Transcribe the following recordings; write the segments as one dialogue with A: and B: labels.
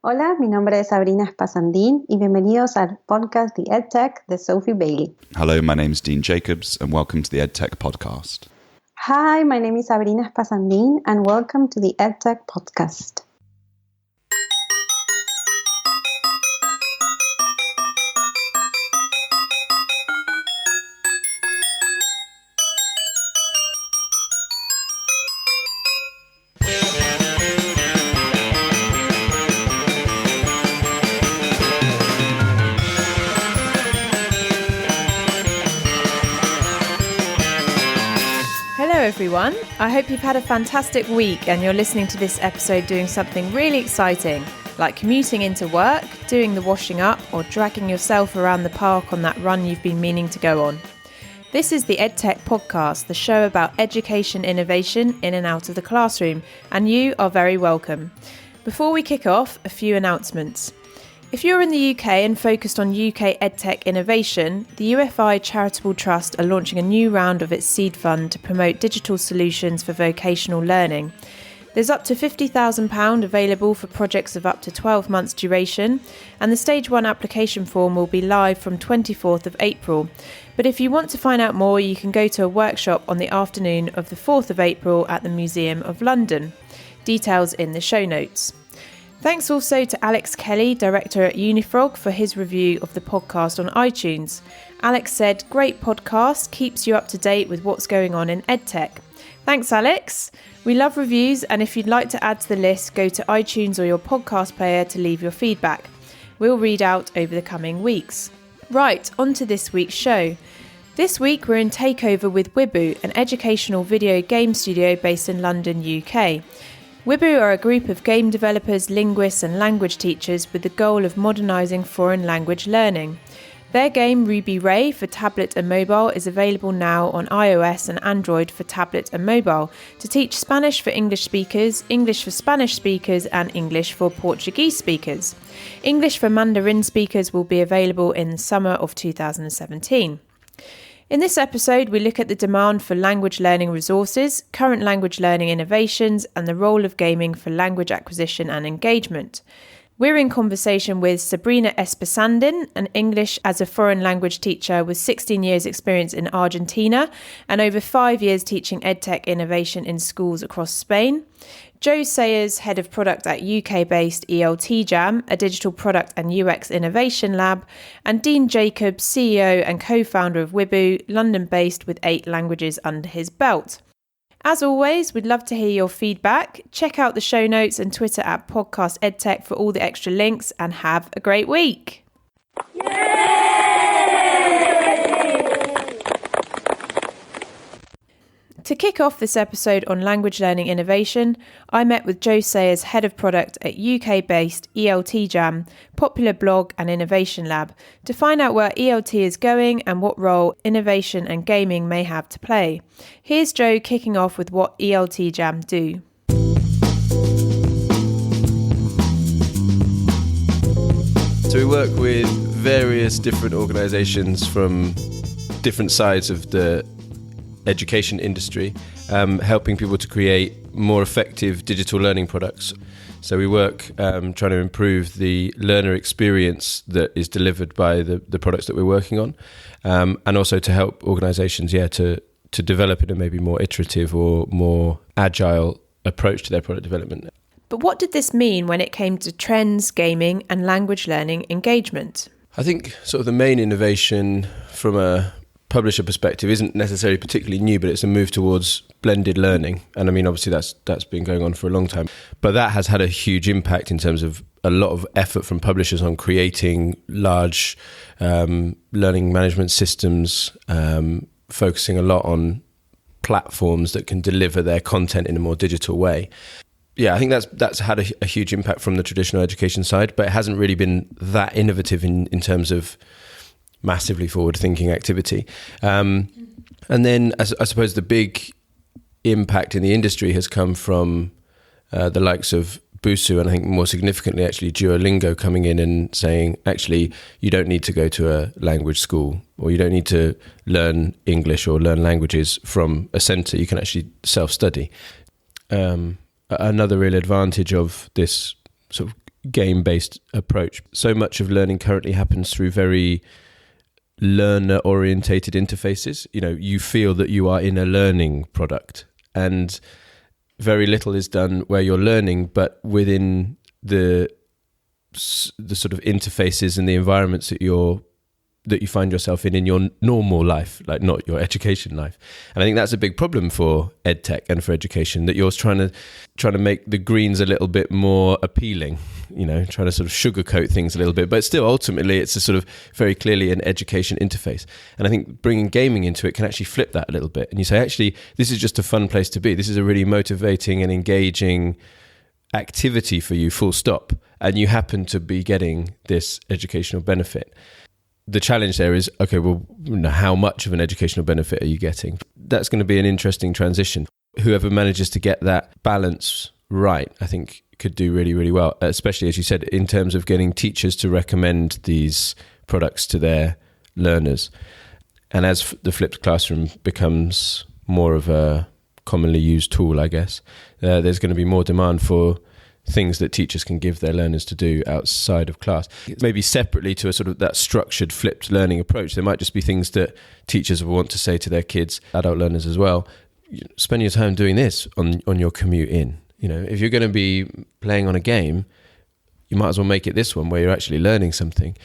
A: Hola, mi nombre es Sabrina Espasandin y bienvenidos al podcast The Edtech de Sophie Bailey.
B: Hello, my name is Dean Jacobs and welcome to the Edtech Podcast.
A: Hi, my name is Sabrina Espasandin and welcome to the Edtech Podcast.
C: Hello everyone, I hope you've had a fantastic week and you're listening to this episode doing something really exciting, like commuting into work, doing the washing up, or dragging yourself around the park on that run you've been meaning to go on. This is the EdTech Podcast, the show about education innovation in and out of the classroom, and you are very welcome. Before we kick off, a few announcements. If you're in the UK and focused on UK EdTech innovation, the UFI Charitable Trust are launching a new round of its seed fund to promote digital solutions for vocational learning. There's up to £50,000 available for projects of up to 12 months duration, and the Stage 1 application form will be live from 24th of April. But if you want to find out more, you can go to a workshop on the afternoon of the 4th of April at the Museum of London. Details in the show notes. Thanks also to Alex Kelly, director at Unifrog, for his review of the podcast on iTunes. Alex said, "Great podcast, keeps you up to date with what's going on in EdTech." Thanks, Alex. We love reviews, and if you'd like to add to the list, go to iTunes or your podcast player to leave your feedback. We'll read out over the coming weeks. Right, on to this week's show. This week we're in Takeover with Wibbu, an educational video game studio based in London, UK. Wibbu are a group of game developers, linguists and language teachers with the goal of modernising foreign language learning. Their game Ruby Rei for tablet and mobile is available now on iOS and Android for tablet and mobile to teach Spanish for English speakers, English for Spanish speakers and English for Portuguese speakers. English for Mandarin speakers will be available in the summer of 2017. In this episode, we look at the demand for language learning resources, current language learning innovations, and the role of gaming for language acquisition and engagement. We're in conversation with Sabrina Espasandin, an English as a foreign language teacher with 16 years experience in Argentina and over 5 years teaching EdTech innovation in schools across Spain. Joe Sayers, head of product at UK-based ELT Jam, a digital product and UX innovation lab, and Dean Jacobs, CEO and co-founder of Wibbu, London-based with 8 languages under his belt. As always, we'd love to hear your feedback. Check out the show notes and Twitter at Podcast EdTech for all the extra links, and have a great week. To kick off this episode on language learning innovation, I met with Joe Sayers, head of product at UK-based ELT Jam, popular blog and innovation lab, to find out where ELT is going and what role innovation and gaming may have to play. Here's Joe kicking off with what ELT Jam do.
D: So we work with various different organisations from different sides of the education industry, helping people to create more effective digital learning products. So we work trying to improve the learner experience that is delivered by the products that we're working on, and also to help organisations, to develop in a maybe more iterative or more agile approach to their product development.
C: But what did this mean when it came to trends, gaming and language learning engagement?
D: I think sort of the main innovation from a publisher perspective isn't necessarily particularly new, but it's a move towards blended learning. And I mean, obviously that's been going on for a long time, but that has had a huge impact in terms of a lot of effort from publishers on creating large learning management systems, focusing a lot on platforms that can deliver their content in a more digital way. Yeah, I think that's had a huge impact from the traditional education side, but it hasn't really been that innovative in terms of massively forward-thinking activity. And then I suppose the big impact in the industry has come from the likes of Busuu, and I think more significantly actually Duolingo coming in and saying, actually, you don't need to go to a language school, or you don't need to learn English or learn languages from a centre. You can actually self-study. Another real advantage of this sort of game-based approach. So much of learning currently happens through very learner-orientated interfaces. You feel that you are in a learning product, and very little is done where you're learning, but within the sort of interfaces and the environments that you find yourself in your normal life, like not your education life. And I think that's a big problem for EdTech and for education, that you're trying to make the greens a little bit more appealing, trying to sort of sugarcoat things a little bit, but still ultimately it's a sort of very clearly an education interface. And I think bringing gaming into it can actually flip that a little bit. And you say, actually, this is just a fun place to be. This is a really motivating and engaging activity for you, full stop. And you happen to be getting this educational benefit. The challenge there is, okay, well, how much of an educational benefit are you getting? That's going to be an interesting transition. Whoever manages to get that balance right, I think could do really, really well, especially, as you said, in terms of getting teachers to recommend these products to their learners. And as the flipped classroom becomes more of a commonly used tool, I guess, there's going to be more demand for things that teachers can give their learners to do outside of class. Maybe separately to a sort of that structured flipped learning approach. There might just be things that teachers will want to say to their kids, adult learners as well. Spend your time doing this on your commute in. If you're going to be playing on a game, you might as well make it this one where you're actually learning something.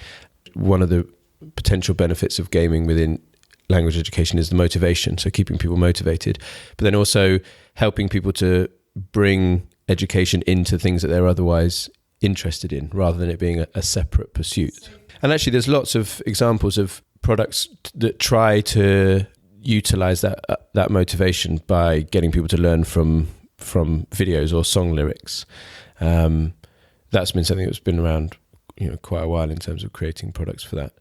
D: One of the potential benefits of gaming within language education is the motivation. So keeping people motivated, but then also helping people to bring education into things that they're otherwise interested in, rather than it being a separate pursuit. And actually there's lots of examples of products that try to utilize that motivation by getting people to learn from videos or song lyrics. That's been something that's been around quite a while in terms of creating products for that.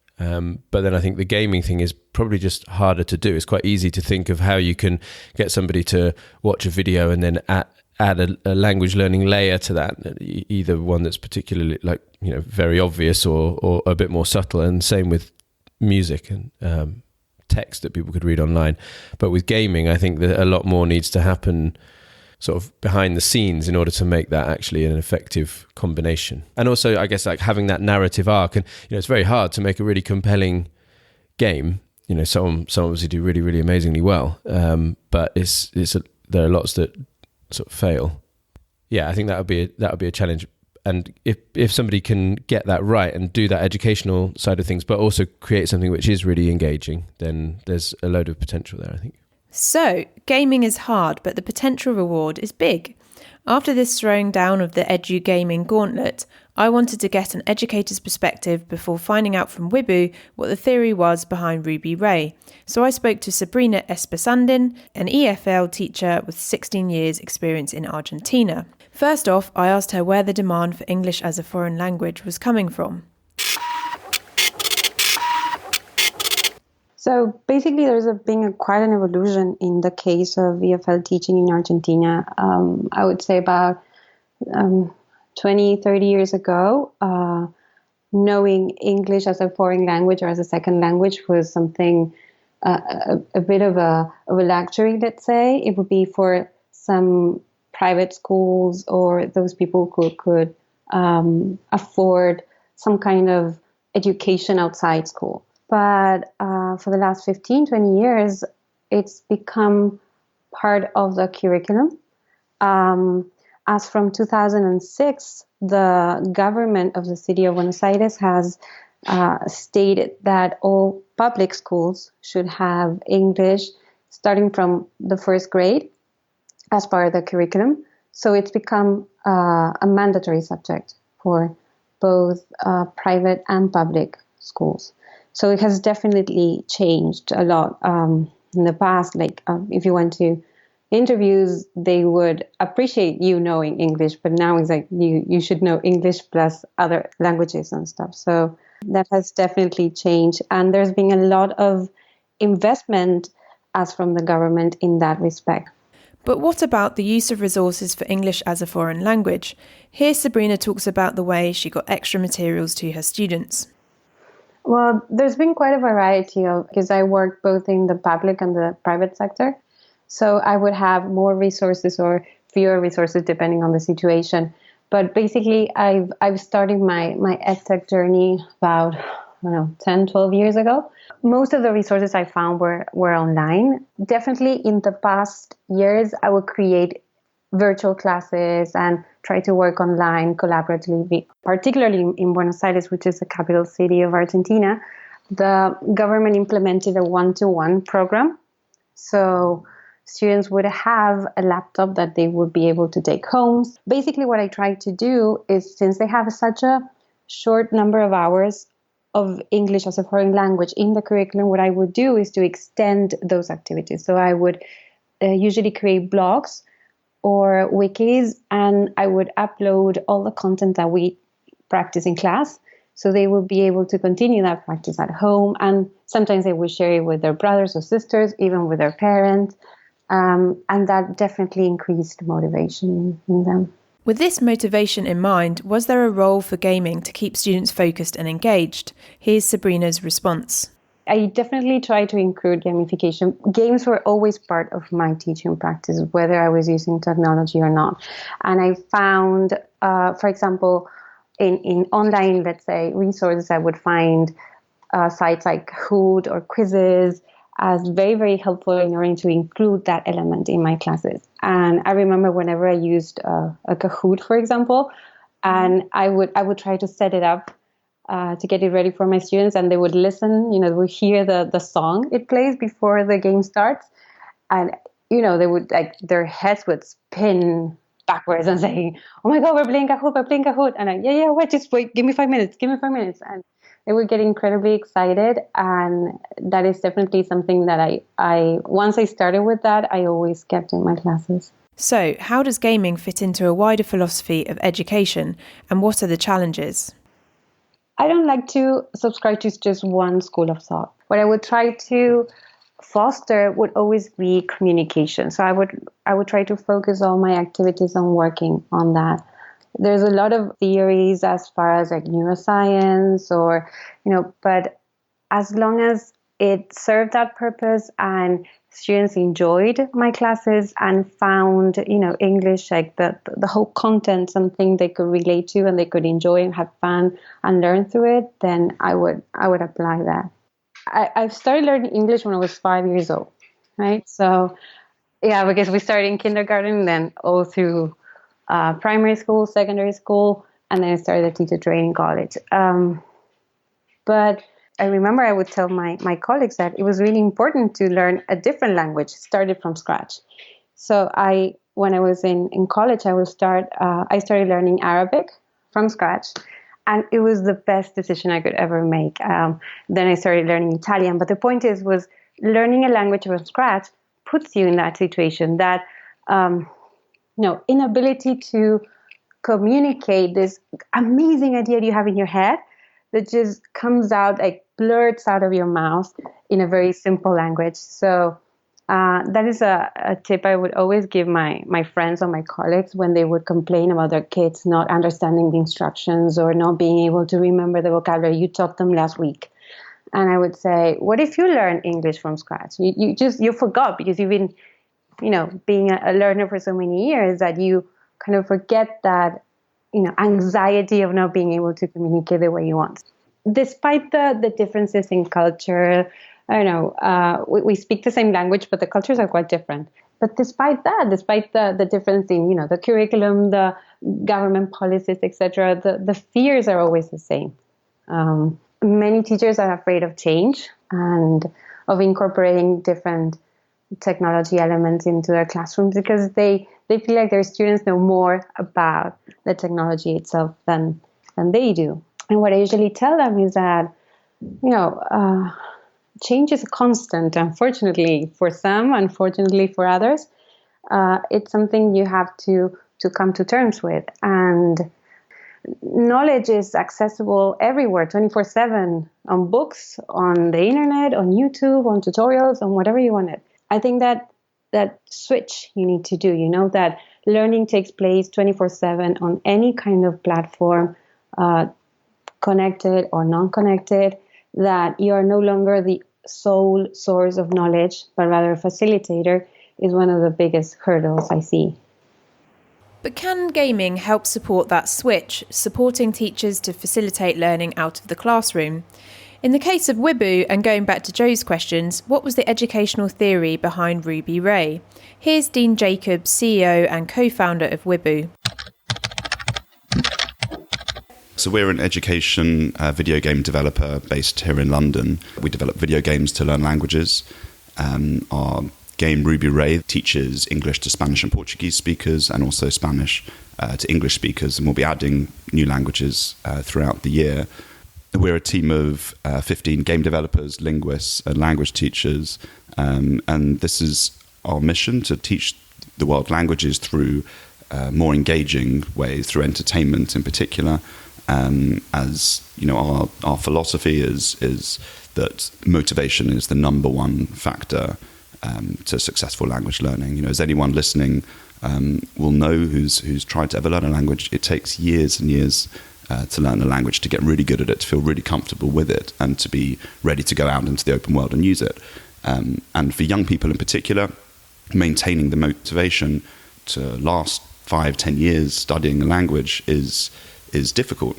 D: But then I think the gaming thing is probably just harder to do. It's quite easy to think of how you can get somebody to watch a video and then add a language learning layer to that, either one that's particularly very obvious or a bit more subtle, and same with music and text that people could read online. But with gaming, I think that a lot more needs to happen sort of behind the scenes in order to make that actually an effective combination. And also, I guess, having that narrative arc, and it's very hard to make a really compelling game. Some obviously do really, really amazingly well, but there are lots that sort of fail. Yeah, I think that would be a challenge. And if somebody can get that right and do that educational side of things, but also create something which is really engaging, then there's a load of potential there, I think.
C: So, gaming is hard, but the potential reward is big. After this throwing down of the edu gaming gauntlet, I wanted to get an educator's perspective before finding out from Wibbu what the theory was behind Ruby Rei. So I spoke to Sabrina Espasandin, an EFL teacher with 16 years experience in Argentina. First off, I asked her where the demand for English as a foreign language was coming from.
A: So basically, there's been quite an evolution in the case of EFL teaching in Argentina. I would say about 20, 30 years ago, knowing English as a foreign language or as a second language was something, a bit of a luxury, let's say. It would be for some private schools or those people who could afford some kind of education outside school. But for the last 15, 20 years, it's become part of the curriculum. As from 2006, the government of the city of Buenos Aires has stated that all public schools should have English starting from the first grade as part of the curriculum. So it's become a mandatory subject for both private and public schools. So it has definitely changed a lot. In the past, if you went to interviews, they would appreciate you knowing English, but now it's like you should know English plus other languages and stuff. So that has definitely changed. And there's been a lot of investment as from the government in that respect.
C: But what about the use of resources for English as a foreign language? Here Sabrina talks about the way she got extra materials to her students.
A: Well, there's been quite a variety because I work both in the public and the private sector. So I would have more resources or fewer resources depending on the situation. But basically, I've started my EdTech journey about 10, 12 years ago. Most of the resources I found were online. Definitely in the past years, I would create virtual classes and try to work online collaboratively, particularly in Buenos Aires, which is the capital city of Argentina. The government implemented a one-to-one program. So students would have a laptop that they would be able to take home. Basically, what I try to do is, since they have such a short number of hours of English as a foreign language in the curriculum, what I would do is to extend those activities. So I would usually create blogs or wikis, and I would upload all the content that we practice in class. So they will be able to continue that practice at home. And sometimes they will share it with their brothers or sisters, even with their parents. And that definitely increased motivation in them.
C: With this motivation in mind, was there a role for gaming to keep students focused and engaged? Here's Sabrina's response.
A: I definitely try to include gamification. Games were always part of my teaching practice, whether I was using technology or not. And I found, for example, in online, let's say, resources, I would find sites like Hoot or quizzes as very, very helpful in order to include that element in my classes. And I remember whenever I used a Kahoot, for example, and I would try to set it up to get it ready for my students, and they would listen, they would hear the song it plays before the game starts. And, they would, their heads would spin backwards and saying, "Oh my God, we're playing Kahoot. And just wait, give me 5 minutes. And they would get incredibly excited. And that is definitely something that I once I started with that, I always kept in my classes.
C: So how does gaming fit into a wider philosophy of education, and what are the challenges?
A: I don't like to subscribe to just one school of thought. What I would try to foster would always be communication. So I would try to focus all my activities on working on that. There's a lot of theories as far as neuroscience or, but as long as it served that purpose and students enjoyed my classes and found, English, the whole content, something they could relate to and they could enjoy and have fun and learn through it, then I would apply that. I started learning English when I was 5 years old, right? So, yeah, because we started in kindergarten, then all through primary school, secondary school, and then I started the teacher training college. But I remember I would tell my colleagues that it was really important to learn a different language, started from scratch. So when I was in college, I started learning Arabic from scratch. And it was the best decision I could ever make. Then I started learning Italian. But the point was learning a language from scratch puts you in that situation, that inability to communicate this amazing idea you have in your head that just comes out, blurts out of your mouth in a very simple language. So that is a tip I would always give my friends or my colleagues when they would complain about their kids not understanding the instructions or not being able to remember the vocabulary you taught them last week. And I would say, what if you learn English from scratch? You forgot because you've been, being a learner for so many years that you kind of forget that, anxiety of not being able to communicate the way you want. Despite the differences in culture, I don't know, we speak the same language, but the cultures are quite different. But despite the difference in, the curriculum, the government policies, etc., the fears are always the same. Many teachers are afraid of change and of incorporating different technology elements into their classrooms because they feel like their students know more about the technology itself than they do. And what I usually tell them is that, change is a constant, unfortunately for some, unfortunately for others. It's something you have to come to terms with. And knowledge is accessible everywhere, 24/7, on books, on the internet, on YouTube, on tutorials, on whatever you want it. I think that switch you need to do, that learning takes place 24/7 on any kind of platform, connected or non-connected, that you are no longer the sole source of knowledge, but rather a facilitator, is one of the biggest hurdles I see.
C: But can gaming help support that switch, supporting teachers to facilitate learning out of the classroom? In the case of Wibbu, and going back to Joe's questions, what was the educational theory behind Ruby Rei? Here's Dean Jacobs, CEO and co-founder of Wibbu.
B: So we're an education video game developer based here in London. We develop video games to learn languages. Our game Ruby Rei teaches English to Spanish and Portuguese speakers, and also Spanish to English speakers, and we'll be adding new languages throughout the year. We're a team of 15 game developers, linguists, and language teachers, and this is our mission: to teach the world languages through more engaging ways, through entertainment in particular. As you know, our philosophy is that motivation is the number one factor to successful language learning. You know, as anyone listening will know who's tried to ever learn a language, it takes years and years to learn a language, to get really good at it, to feel really comfortable with it, and to be ready to go out into the open world and use it. And for young people in particular, maintaining the motivation to last 5-10 years studying a language is difficult.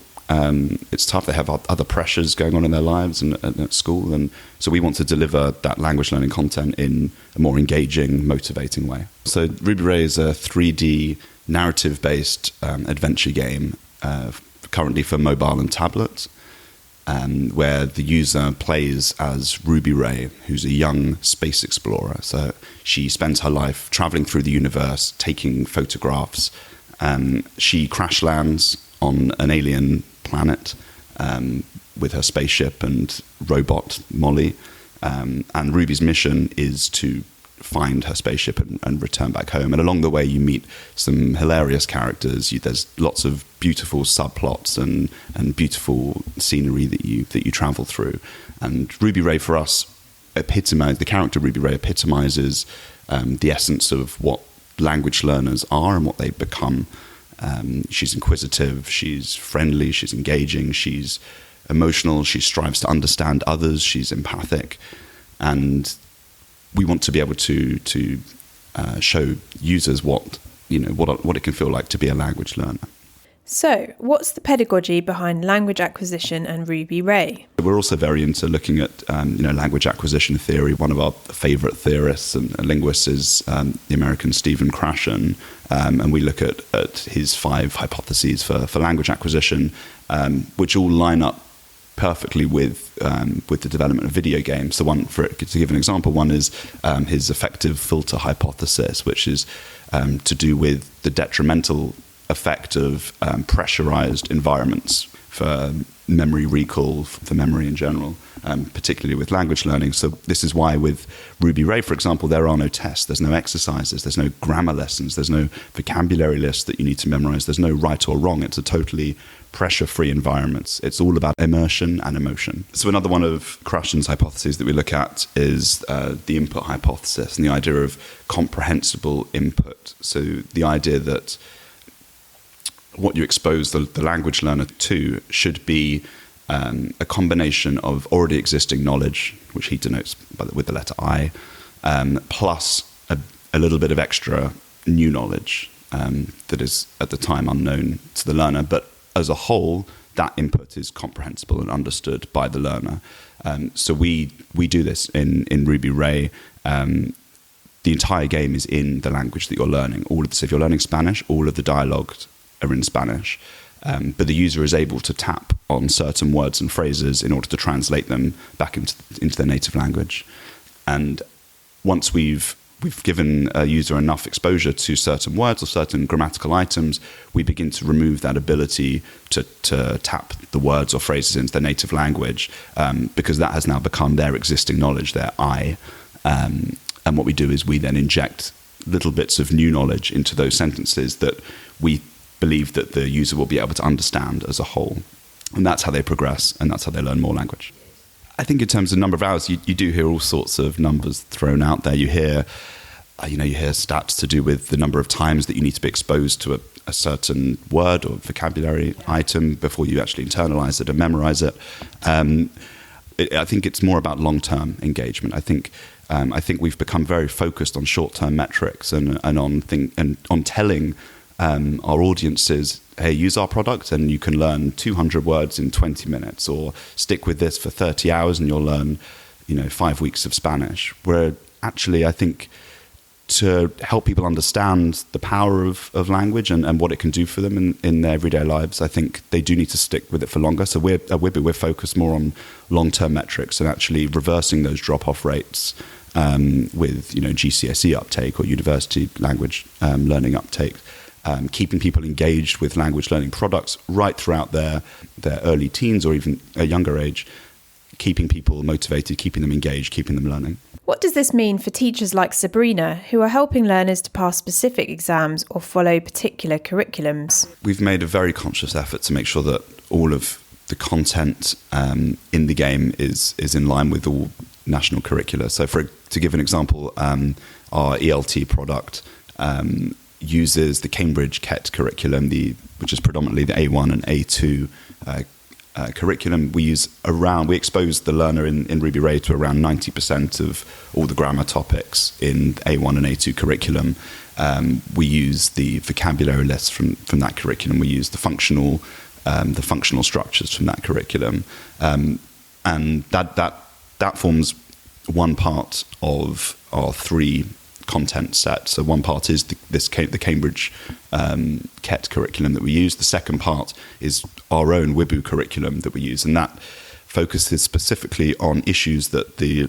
B: It's tough. They have other pressures going on in their lives and at school, and so we want to deliver that language learning content in a more engaging, motivating way. So Ruby Rei is a 3D narrative-based adventure game, currently for mobile and tablet, where the user plays as Ruby Rei, who's a young space explorer. So she spends her life traveling through the universe, taking photographs. She crash lands on an alien planet with her spaceship and robot Molly. And Ruby's mission is to find her spaceship and return back home. And along the way, you meet some hilarious characters. There's lots of beautiful subplots and beautiful scenery that you travel through. And Ruby Rei, for us, the character Ruby Rei epitomizes the essence of what language learners are and what they become. She's inquisitive, she's friendly, she's engaging, she's emotional, she strives to understand others, she's empathic, and we want to be able to show users what it can feel like to be a language learner.
C: So, what's the pedagogy behind language acquisition and Ruby Rei?
B: We're also very into looking at language acquisition theory. One of our favourite theorists and linguists is the American Stephen Krashen, and we look at his 5 hypotheses for language acquisition, which all line up perfectly with the development of video games. So to give an example, one is his effective filter hypothesis, which is to do with the detrimental effect of pressurized environments for memory recall, for memory in general, particularly with language learning. So this is why with Ruby Rei, for example, there are no tests, there's no exercises, there's no grammar lessons, there's no vocabulary list that you need to memorize, there's no right or wrong. It's a totally pressure-free environment. It's all about immersion and emotion. So another one of Krashen's hypotheses that we look at is the input hypothesis and the idea of comprehensible input. So the idea that what you expose the language learner to should be a combination of already existing knowledge, which he denotes with the letter I, plus a little bit of extra new knowledge that is at the time unknown to the learner. But as a whole, that input is comprehensible and understood by the learner. So we do this in Ruby Rei. The entire game is in the language that you're learning. So if you're learning Spanish, all of the dialogue are in Spanish, but the user is able to tap on certain words and phrases in order to translate them back into their native language. And once we've given a user enough exposure to certain words or certain grammatical items, we begin to remove that ability to tap the words or phrases into their native language, because that has now become their existing knowledge, their I. And what we do is we then inject little bits of new knowledge into those sentences that we believe that the user will be able to understand as a whole. And that's how they progress, and that's how they learn more language. I think in terms of number of hours, you do hear all sorts of numbers thrown out there. You hear stats to do with the number of times that you need to be exposed to a certain word or vocabulary item before you actually internalize it and memorize it. I think it's more about long-term engagement. I think we've become very focused on short-term metrics and on telling our audience is, hey, use our product and you can learn 200 words in 20 minutes, or stick with this for 30 hours and you'll learn, 5 weeks of Spanish. Where actually, I think, to help people understand the power of language and what it can do for them in their everyday lives, I think they do need to stick with it for longer. So at Wibbu, we're focused more on long-term metrics and actually reversing those drop-off rates with GCSE uptake or university language learning uptake, keeping people engaged with language learning products right throughout their early teens or even a younger age, keeping people motivated, keeping them engaged, keeping them learning.
C: What does this mean for teachers like Sabrina, who are helping learners to pass specific exams or follow particular curriculums?
B: We've made a very conscious effort to make sure that all of the content in the game is in line with all national curricula. So to give an example, our ELT product uses the Cambridge KET curriculum, which is predominantly the A1 and A2 curriculum. We expose the learner in Ruby Rei to around 90% of all the grammar topics in A1 and A2 curriculum. We use the vocabulary lists from that curriculum. We use the functional structures from that curriculum, and that forms one part of our 3 content set. So one part is the Cambridge KET curriculum that we use. The second part is our own Wibbu curriculum that we use, and that focuses specifically on issues that the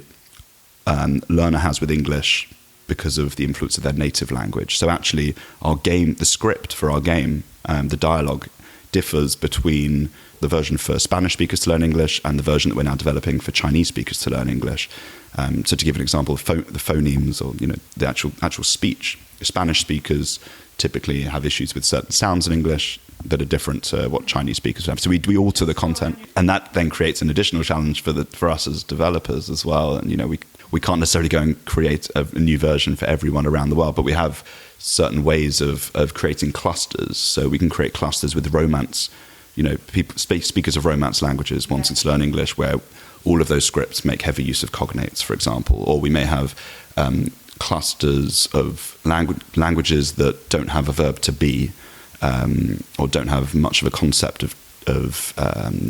B: learner has with English because of the influence of their native language. So actually, the script for our game, the dialogue, differs between the version for Spanish speakers to learn English and the version that we're now developing for Chinese speakers to learn English. So to give an example, the phonemes or the actual speech, Spanish speakers typically have issues with certain sounds in English that are different to what Chinese speakers have. So we alter the content, and that then creates an additional challenge for us as developers as well. And we can't necessarily go and create a new version for everyone around the world, but we have certain ways of creating clusters. So we can create clusters with romance, speakers of romance languages wanting to learn English, where all of those scripts make heavy use of cognates, for example. Or we may have clusters of languages that don't have a verb to be, or don't have much of a concept of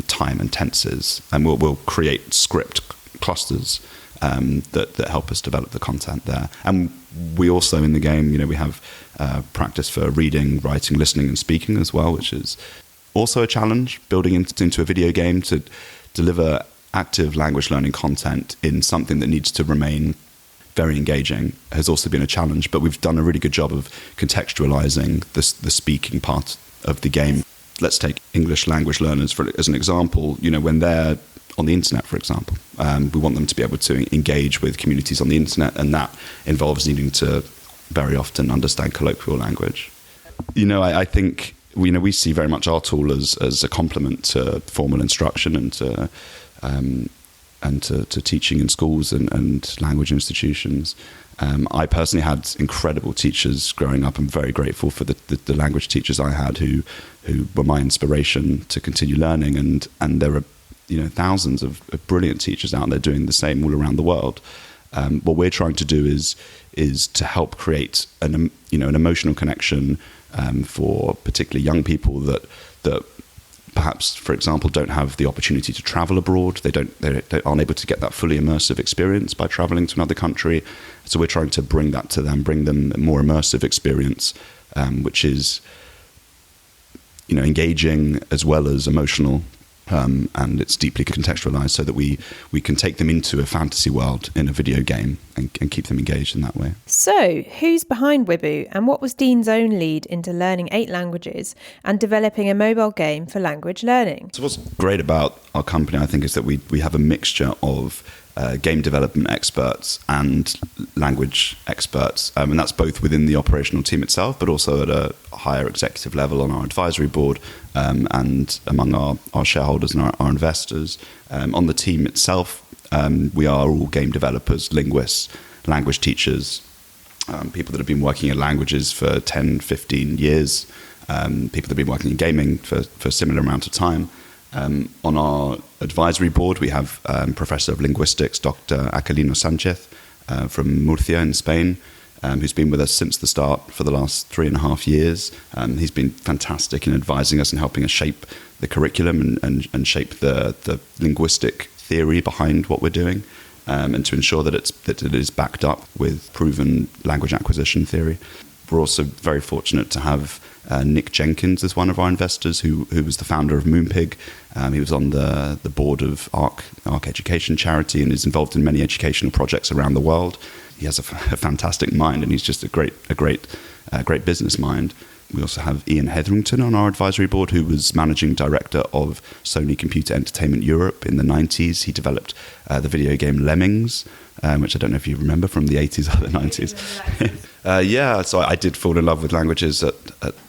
B: time and tenses. And we'll create script clusters that help us develop the content there. And we also, in the game, we have practice for reading, writing, listening, and speaking as well, which is also a challenge, building into a video game to deliver active language learning content in something that needs to remain very engaging has also been a challenge. But we've done a really good job of contextualizing the speaking part of the game. Let's take English language learners as an example. When they're on the internet, for example, we want them to be able to engage with communities on the internet, and that involves needing to very often understand colloquial language. I think we see very much our tool as a complement to formal instruction and to teaching in schools and language institutions. I personally had incredible teachers growing up. I'm very grateful for the language teachers I had who were my inspiration to continue learning, and there are thousands of brilliant teachers out there doing the same all around the world. What we're trying to do is to help create an emotional connection for particularly young people that perhaps, for example, don't have the opportunity to travel abroad. They aren't able to get that fully immersive experience by traveling to another country. So we're trying to bring that to them, bring them a more immersive experience, which is engaging as well as emotional. And it's deeply contextualized so that we can take them into a fantasy world in a video game and keep them engaged in that way.
C: So, who's behind Wibbu, and what was Dean's own lead into learning 8 languages and developing a mobile game for language learning?
B: So what's great about our company, I think, is that we have a mixture of game development experts and language experts, and that's both within the operational team itself, but also at a higher executive level on our advisory board, and among our shareholders and our investors. On the team itself, we are all game developers, linguists, language teachers, people that have been working in languages for 10, 15 years, people that have been working in gaming for a similar amount of time. On our advisory board, we have Professor of Linguistics, Dr. Aquilino Sanchez from Murcia in Spain, who's been with us since the start for the last 3.5 years. He's been fantastic in advising us and helping us shape the curriculum and shape the linguistic theory behind what we're doing, and to ensure that it is backed up with proven language acquisition theory. We're also very fortunate to have Nick Jenkins as one of our investors, who was the founder of Moonpig. He was on the board of ARC Education Charity and is involved in many educational projects around the world. He has a fantastic mind, and he's just a great business mind. We also have Ian Hetherington on our advisory board, who was managing director of Sony Computer Entertainment Europe in the 90s. He developed the video game Lemmings, which I don't know if you remember from the 80s or the 90s. So I did fall in love with languages at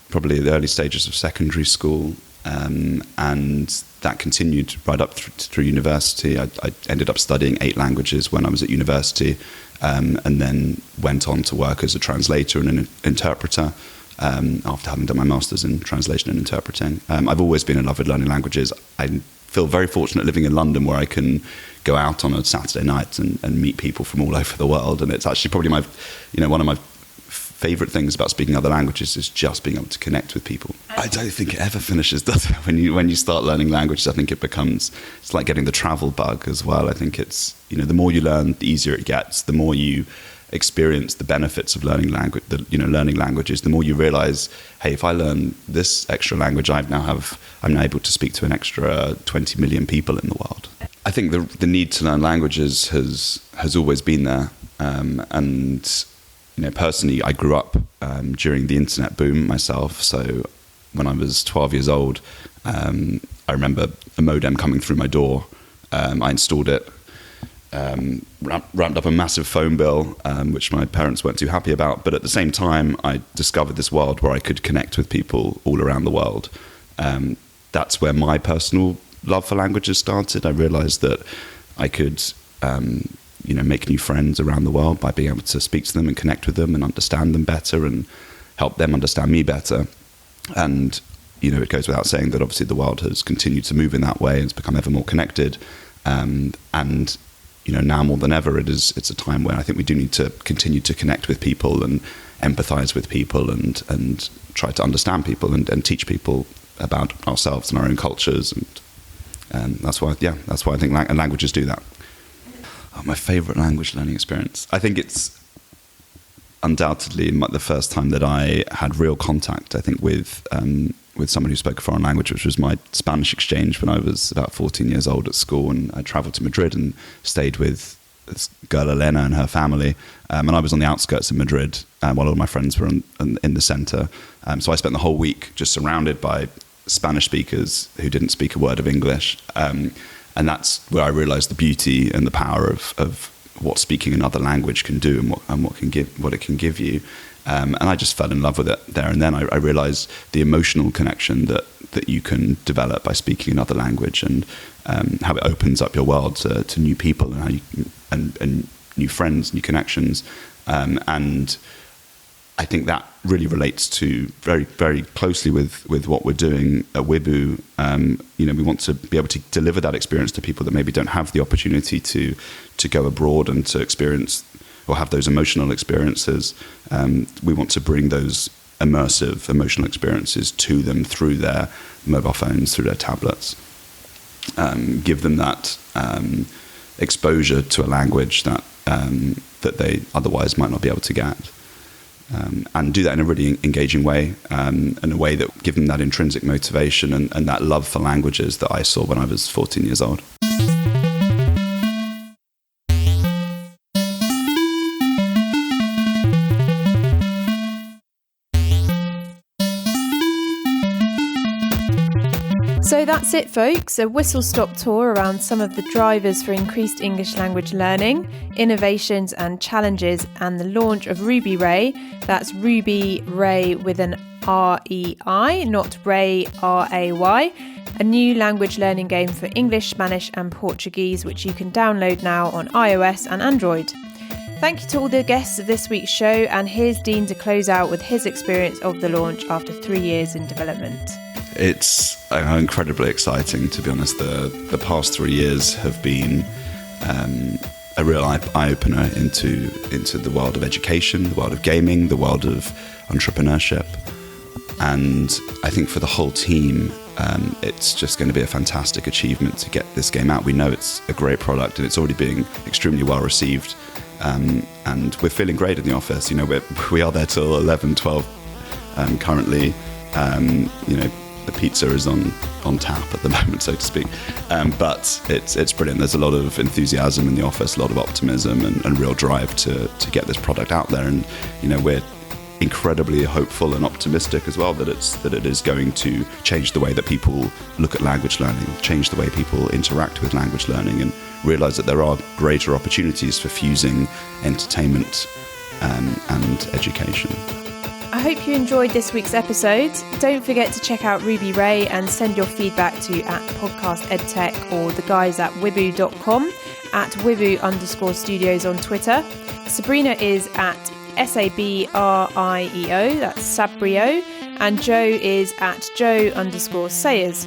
B: probably the early stages of secondary school, and that continued right up through university. I ended up studying 8 languages when I was at university, and then went on to work as a translator and an interpreter. After having done my master's in translation and interpreting. I've always been in love with learning languages. I feel very fortunate living in London, where I can go out on a Saturday night and meet people from all over the world. And it's actually probably one of my favorite things about speaking other languages is just being able to connect with people. I don't think it ever finishes, does it? When you start learning languages, I think it's like getting the travel bug as well. I think it's, the more you learn, the easier it gets. The more you experience the benefits of learning languages, the more you realize, hey, if I learn this extra language, I'm now able to speak to an extra 20 million people in the world. I think the need to learn languages has always been there, and personally, I grew up during the internet boom myself. So when I was 12 years old, I remember a modem coming through my door. I installed it. Ramped up a massive phone bill, which my parents weren't too happy about. But at the same time, I discovered this world where I could connect with people all around the world. That's where my personal love for languages started. I realized that I could, make new friends around the world by being able to speak to them and connect with them and understand them better and help them understand me better. And, it goes without saying that obviously the world has continued to move in that way and it's become ever more connected. And now more than ever, it's a time where I think we do need to continue to connect with people and empathize with people and try to understand people and teach people about ourselves and our own cultures. And that's why I think languages do that. Oh, my favorite language learning experience. I think it's undoubtedly the first time that I had real contact, I think, with someone who spoke a foreign language, which was my Spanish exchange when I was about 14 years old at school. And I traveled to Madrid and stayed with this girl, Elena, and her family. And I was on the outskirts of Madrid while all my friends were in the center. So I spent the whole week just surrounded by Spanish speakers who didn't speak a word of English. And that's where I realized the beauty and the power of what speaking another language can do and what it can give you. And I just fell in love with it there and then. I realized the emotional connection that you can develop by speaking another language, and how it opens up your world to new people and how you and new friends, new connections. And I think that really relates to very, very closely with what we're doing at Wibbu. We want to be able to deliver that experience to people that maybe don't have the opportunity to go abroad and to experience or have those emotional experiences. We want to bring those immersive emotional experiences to them through their mobile phones, through their tablets. Give them that exposure to a language that they otherwise might not be able to get. And do that in a really engaging way, in a way that give them that intrinsic motivation and that love for languages that I saw when I was 14 years old.
C: So that's it, folks. A whistle-stop tour around some of the drivers for increased English language learning, innovations and challenges, and the launch of Ruby Rei. That's Ruby Rei with an R-E-I, not Ray, R-A-Y. A new language learning game for English, Spanish and Portuguese, which you can download now on iOS and Android. Thank you to all the guests of this week's show, and here's Dean to close out with his experience of the launch after 3 years in development.
B: It's incredibly exciting, to be honest. The past 3 years have been a real eye-opener into the world of education, the world of gaming, the world of entrepreneurship. And I think for the whole team, it's just going to be a fantastic achievement to get this game out. We know it's a great product and it's already being extremely well received. And we're feeling great in the office. You know, we are there till 11, 12 currently. You know, the pizza is on tap at the moment, so to speak. But it's brilliant. There's a lot of enthusiasm in the office, a lot of optimism and real drive to get this product out there. And, you know, we're incredibly hopeful and optimistic as well that it is going to change the way that people look at language learning, change the way people interact with language learning, and realize that there are greater opportunities for fusing entertainment and education.
C: I hope you enjoyed this week's episode. Don't forget to check out Ruby Rei and send your feedback to @podcastedtech or the guys at wibbu.com, @wibbu_studios on Twitter. Sabrina is at SABRIEO, that's Sabrio, and Joe is at Joe_Sayers.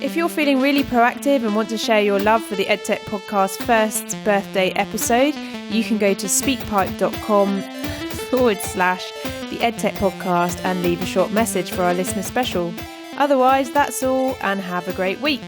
C: If you're feeling really proactive and want to share your love for the Edtech Podcast first birthday episode, you can go to speakpipe.com/the Edtech Podcast and leave a short message for our listener special. Otherwise, that's all, and have a great week.